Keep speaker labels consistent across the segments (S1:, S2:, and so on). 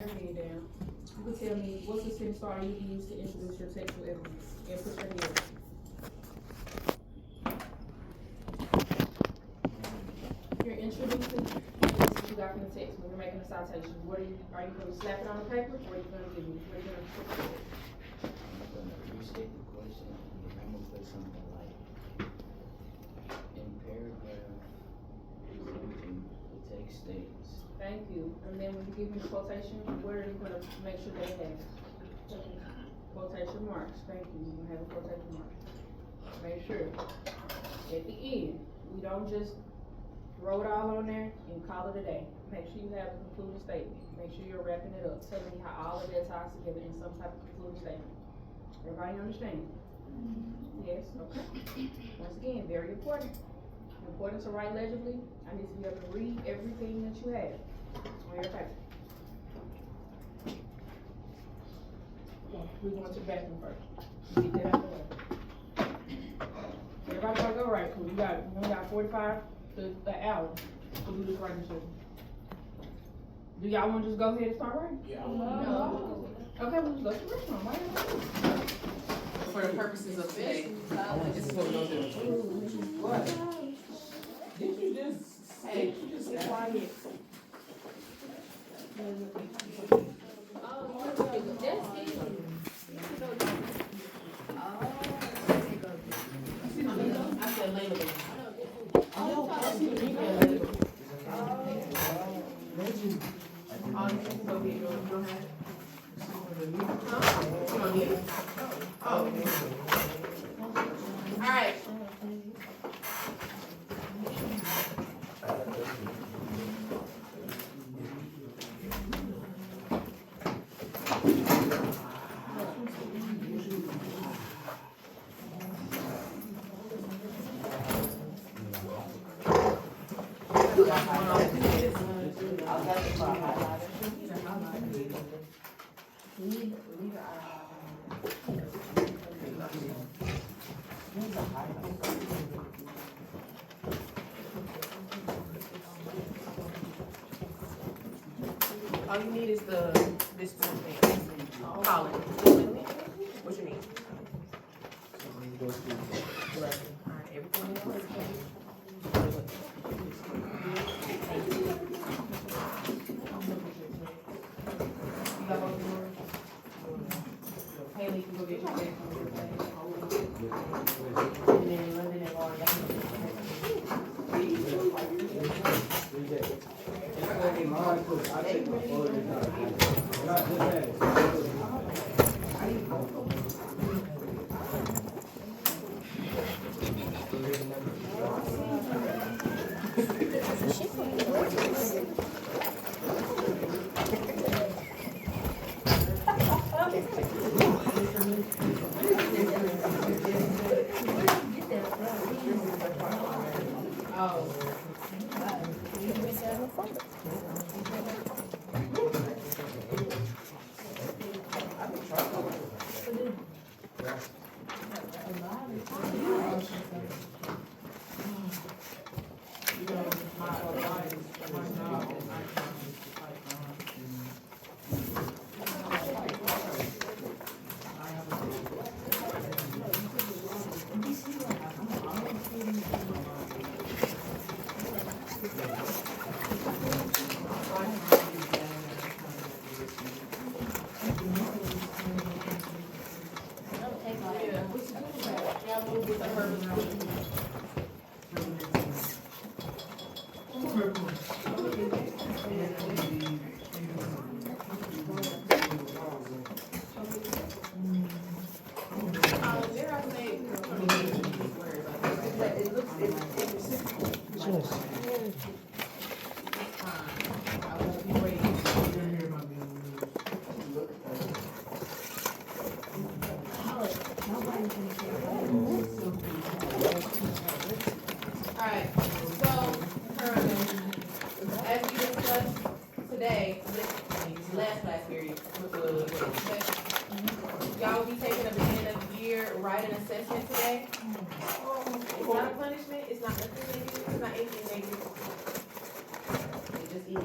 S1: Your head down. You can tell me what's the sentence starter you can use to introduce your sexual evidence and put your head. You're introducing evidence that you got from the text when you're making a citation. What are you going to slap it on the paper or are you going to give me? What are you going to put it?
S2: I'm gonna restate the question and I'm gonna put something like, in paragraph 17, the text states.
S1: Thank you. And then when you give me the quotation, where are you going to make sure they have quotation marks? Thank you. You're going to have a quotation mark. Make sure at the end, we don't just throw it all on there and call it a day. Make sure you have a concluding statement. Make sure you're wrapping it up, telling me how all of that ties together in some type of concluding statement. Everybody understand? Yes, okay. Once again, very important. Important to write legibly. I need to be able to read everything that you have on your paper. We're going to the bathroom first. Get that out of the way. Everybody gotta go right, cool. We only got 45 to an hour to do this writing session. Do y'all wanna just go ahead and start writing?
S3: Yeah.
S1: No. Okay, we'll just go to the restroom. Why y'all?
S4: For the purposes of today, this is what we're gonna do.
S3: What? Did you just,
S4: Hey,
S3: you just say quiet?
S4: I said later. Alright. All you need is this two things. Call it. What you need? Alright, everything else. You got both yours? Haley, you can go get your bag from your bag. And then London and Laura, y'all can get Alright, so, as we discussed today, last class period, y'all will be taking a beginning of the year writing assessment today. It's not a punishment, it's not nothing negative, it's not anything negative. It just is.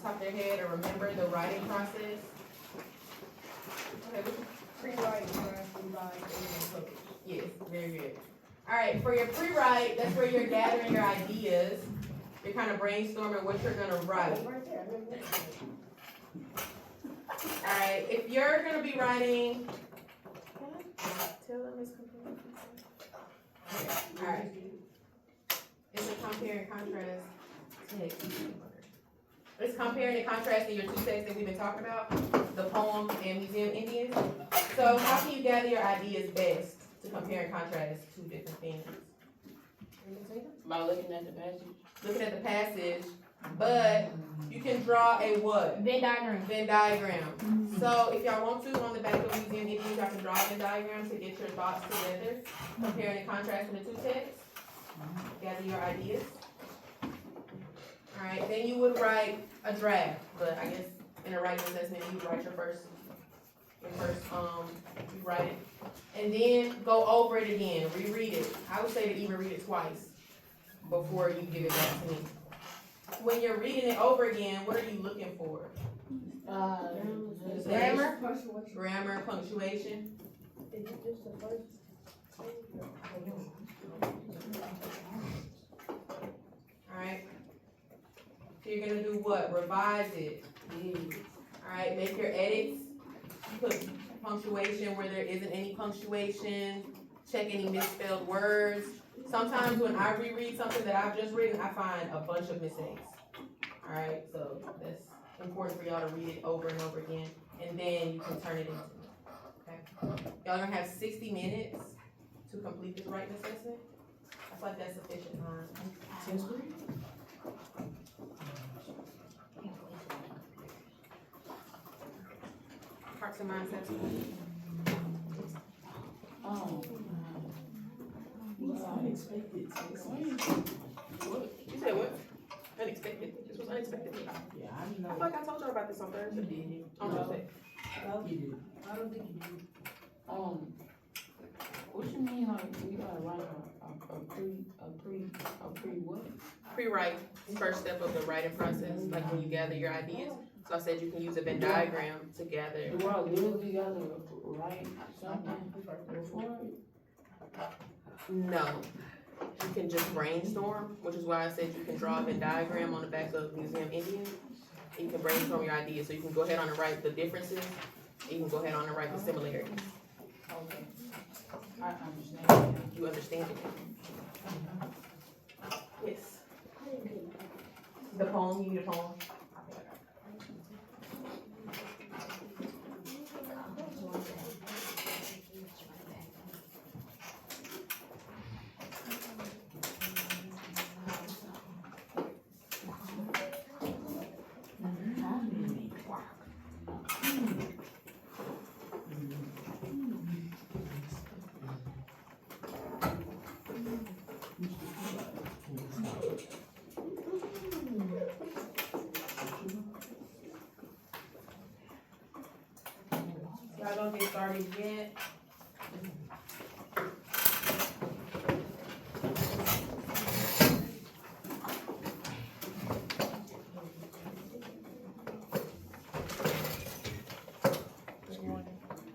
S4: top of their head or remember the writing process? Okay,
S3: Pre-write, draft, revise, and then publish.
S4: yes, very good. All right, for your pre-write, that's where you're gathering your ideas. You're kind of brainstorming what you're gonna write.
S3: Right there, I remember that.
S4: All right, if you're gonna be writing, tell them it's complete. All right. It's a compare and contrast text. It's comparing and contrasting your two texts that we've been talking about, the poem and Museum Indians. So how can you gather your ideas best to compare and contrast two different things?
S1: By looking at the passage.
S4: Looking at the passage, but you can draw a what?
S5: Venn diagram.
S4: Venn diagram. So if y'all want to, on the back of Museum Indians, y'all can draw a Venn diagram to get your thoughts together, comparing and contrasting the two texts. Gather your ideas. Alright, then you would write a draft, but I guess in a writing assessment, you write you write it. And then go over it again, reread it. I would say to even read it twice before you give it back to me. When you're reading it over again, what are you looking for?
S5: Grammar.
S4: Grammar, punctuation.
S3: Is it just the first?
S4: Alright. So you're gonna do what? Revise it. Alright, make your edits. Put punctuation where there isn't any punctuation. Check any misspelled words. Sometimes when I reread something that I've just written, I find a bunch of mistakes. Alright, so that's important for y'all to read it over and over again. And then you can turn it into. Okay? Y'all gonna have 60 minutes to complete this writing assessment. I feel like that's sufficient time. Hearts and minds, that's
S3: Unexpected.
S4: what? You said what? Unexpected. This was unexpected.
S3: Yeah, I
S4: I feel
S3: know.
S4: like I told y'all about this on Thursday.
S3: did.
S4: On Thursday.
S3: You did. I don't think you did.
S1: What you mean, like, we gotta write a pre what?
S4: Pre-write, first step of the writing process, like when you gather your ideas. So I said you can use a Venn diagram to gather.
S1: Do I literally gotta write something before it?
S4: No. You can just brainstorm, which is why I said you can draw a Venn diagram on the back of Museum Indians. You can brainstorm your ideas, so you can go ahead on and write the differences. You can go ahead on and write the similarities.
S1: Okay. I understand.
S4: You understand it? Yes. The poem, you need a poem? Y'all don't get started yet.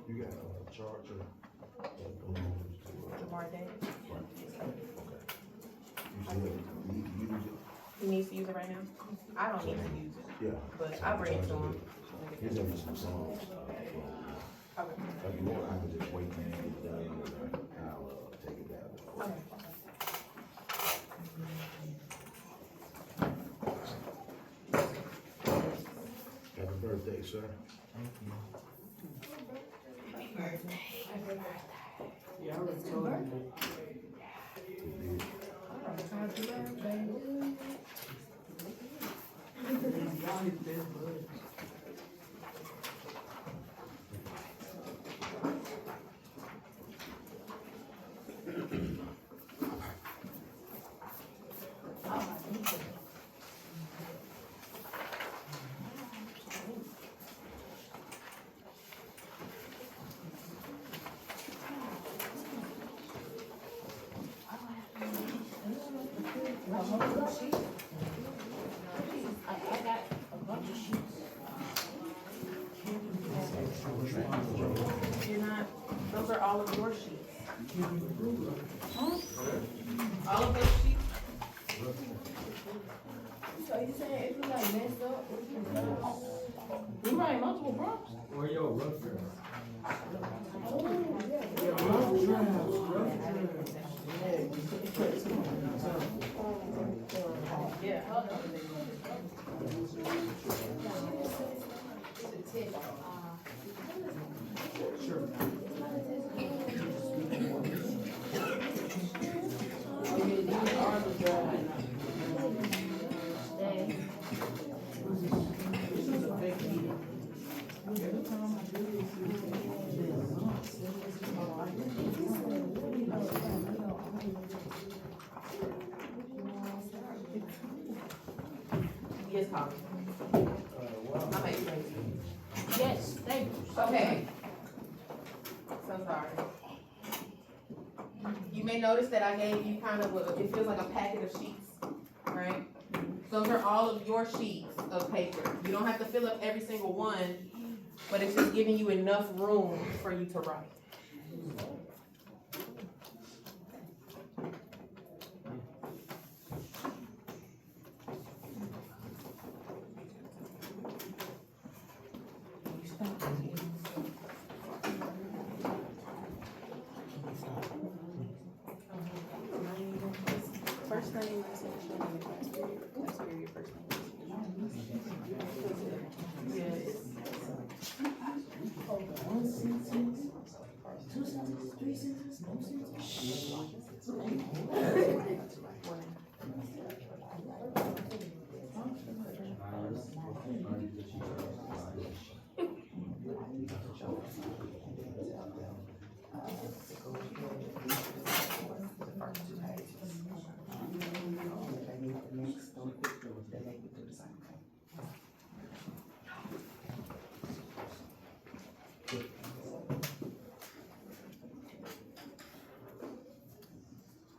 S6: You got a charger?
S4: Jamar Day.
S6: You said you need to use it?
S4: He needs to use it right now? I don't need to use it,
S6: Yeah.
S4: but I bring it to him.
S6: He's having some songs.
S4: Okay.
S6: If you want, I can just wait till you get done and I'll take it down.
S4: Okay.
S6: Happy birthday, sir.
S3: Yeah, I already told you. Y'all his best bud.
S4: You're not, those are all of your sheets. All of those sheets?
S1: So you saying if you like messed up, we write multiple prompts?
S5: Where your rough draft?
S1: Yeah.
S4: Yes, Holly. I'll make sure.
S1: Yes, thank you.
S4: Okay. So sorry. You may notice that I gave you kind of a, it feels like a packet of sheets, right? Those are all of your sheets of paper. You don't have to fill up every single one, but it's just giving you enough room for you to write.
S7: First name, last initial, and the class period, first name.
S3: One sentence, two sentences, three sentences, no sentences.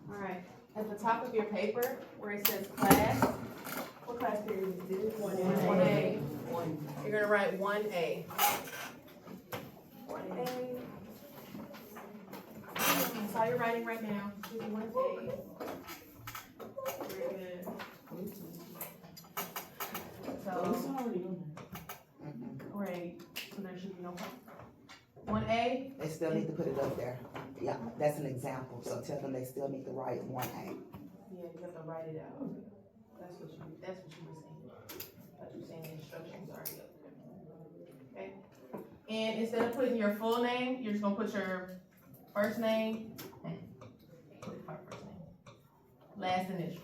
S4: Alright, at the top of your paper, where it says class, what class period is this? 1A. You're gonna write 1A. 1A. That's all you're writing right now. Just 1A. Very good.
S3: It's
S4: So,
S3: already on
S4: great, so there should be no problem. 1A,
S8: They still need to put it up there. Yeah, that's an example, so tell them they still need to write 1A.
S4: yeah, you have to write it out. That's what you were saying. But you're saying the instructions already up there. Okay? And instead of putting your full name, you're just gonna put your first name, put your first name, last initial.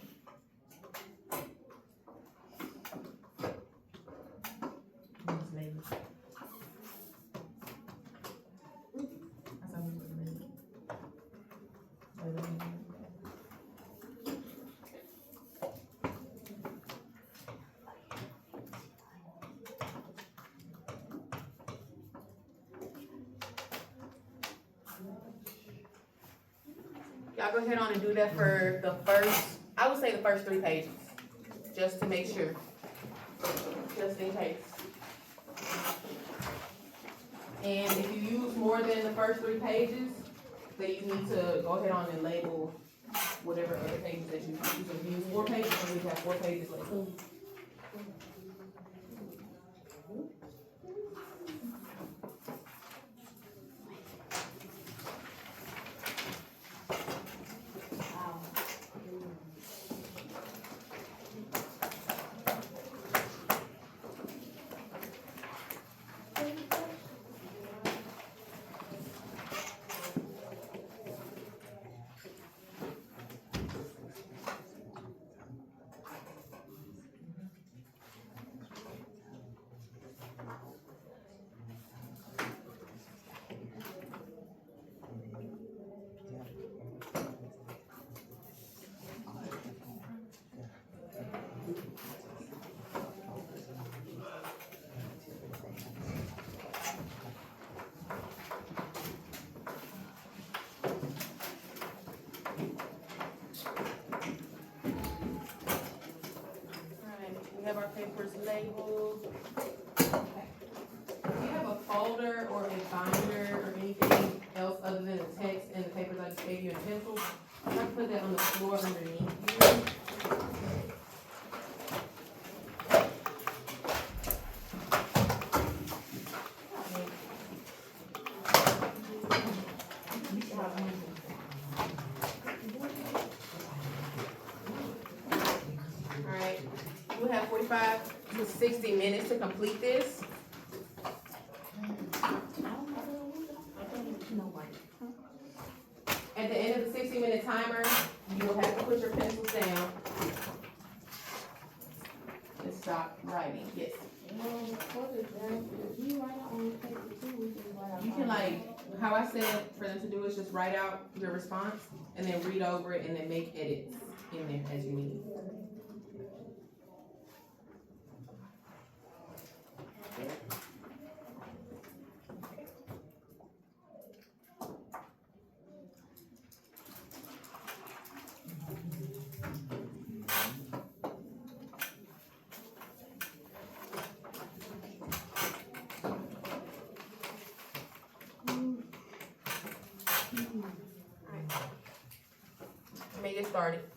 S4: Just label it. That's how we do it. Label it. Y'all go ahead on and do that for the first, I would say the first 3 pages, just to make sure, just in case. And if you use more than the first 3 pages, then you need to go ahead on and label whatever other pages that you use. If you use 4 pages, then you have 4 pages labeled. Alright, we have our papers labeled. You have a folder folder or a binder or anything else other than the text and the papers I just gave you and pencils, I can put that on the floor underneath you. Alright, we'll have 45 to 60 minutes to complete this. At the end of the 60-minute timer, you will have to put your pencils down and stop writing. Yes. You can how I said for them to do is just write out your response and then read over it and then make edits in there as you need. Let me get started.